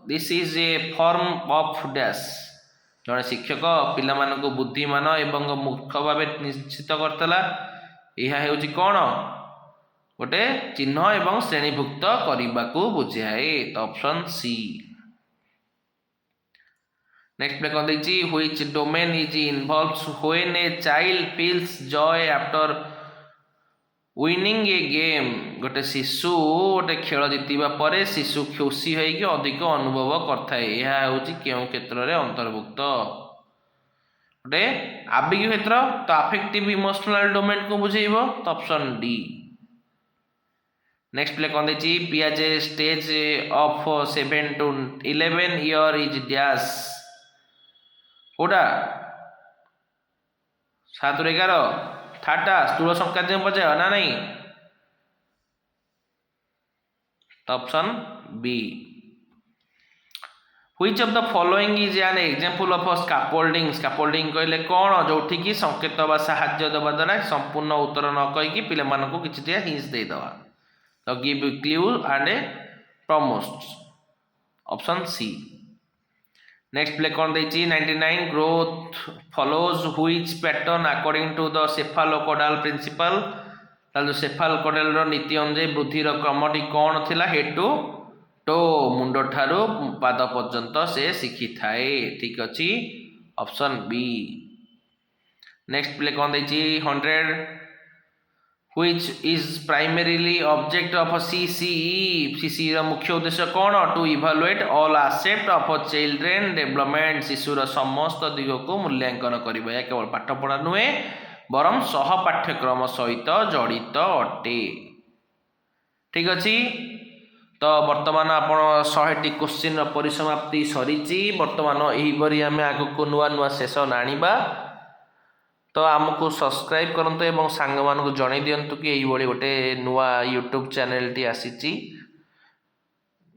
Speaker 1: this is a form of dash जड़े शिक्षक पिला मानक बुद्धिमान एवं मूर्ख भाव निश्चित करतला यह हूँ कौन गोटे चिन्ह एवं श्रेणीभुक्त करने को बुझाए तो ऑप्शन सी। नेक्स्ट प्ले कौन देखिए which domain is involves when a child feels Joy after winning A game गोटे शिशु गोटे खेल जीतवा पर शिशु खुशी होगी अधिक अनुभव करए यह हूँ क्यों क्षेत्र में अंतर्भुक्त गोटे आवेगिक क्षेत्र तो अफेक्टिव इमोशनल डोमेन को बुझेब तो ऑप्शन डी। नेक्स्ट प्ले कौन देखिए पियाजे stage of 7 to 11 year is dash कौटा 7 ରୁ 11 थाटा स्थूल संख्या पचार ना नहीं तो option B. Which of the following is an example of scaffolding scaffolding कहले कौन जोठी की संकेत बा साहाय्य देवा द्वारा संपूर्ण उत्तर न कहीकि पिला मानक किछि हिंस दे दवा तो गिव क्लू एंड प्रमोस्ट ऑप्शन सी। नेक्स्ट प्ले कौन देखिए 99 growth follows which pattern according to the cephalocaudal principle जो सेफालोकोडाल नीति अनुसार वृद्धि क्रमटी कौन थिला हेड टू टो मुंड ठारू पाद पर्यंत से शिखी थाए। ठीक अच्छे ऑप्शन बी। नेक्स्ट प्ले कौन देखिए 100 which is primarily object of CCE CCE मुख्य उद्देश्य कौन to evaluate all aspect of children development शिशुर समस्त दिग को मूल्यांकन करबा या केवल पाठ पढ़ा नुहे बरम सह पाठ्यक्रम सहित जड़ित अटे। ठीक अच्छे तो वर्तमान आपण 100टी क्वेश्चन परिसमाप्ति सरीची वर्तमान यहीपरि आम आगक नुआ नुआ सेशन आनिबा तो आमको सब्सक्राइब करंतु एवं सांग मानक जणै दियंतु कि एही बड़ी गोटे नुआ यूट्यूब चैनल टी आसीची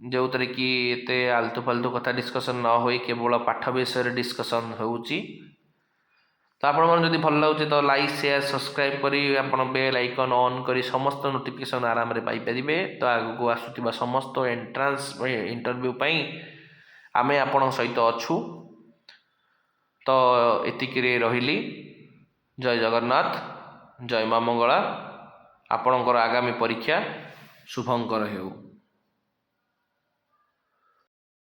Speaker 1: जो तरे कि एते आलतु फालतु कथा डिस्कशन न होई केवल पाठ विषय डिस्कशन होउची तो आपण मन जदि भल लागुची तो लाइक शेयर सब्सक्राइब करी आपण बेल आइकन ऑन करी समस्त नोटिफिकेशन आराम रे पाई परिबे तो आगको आसुतिबा समस्त एंट्रेंस इंटरव्यू पई आमे आपण सहित अछु तो एतिकिरे रहिली। जय जगन्नाथ जय माँ मंगला आपणकर आगामी परीक्षा शुभंकर हेउ।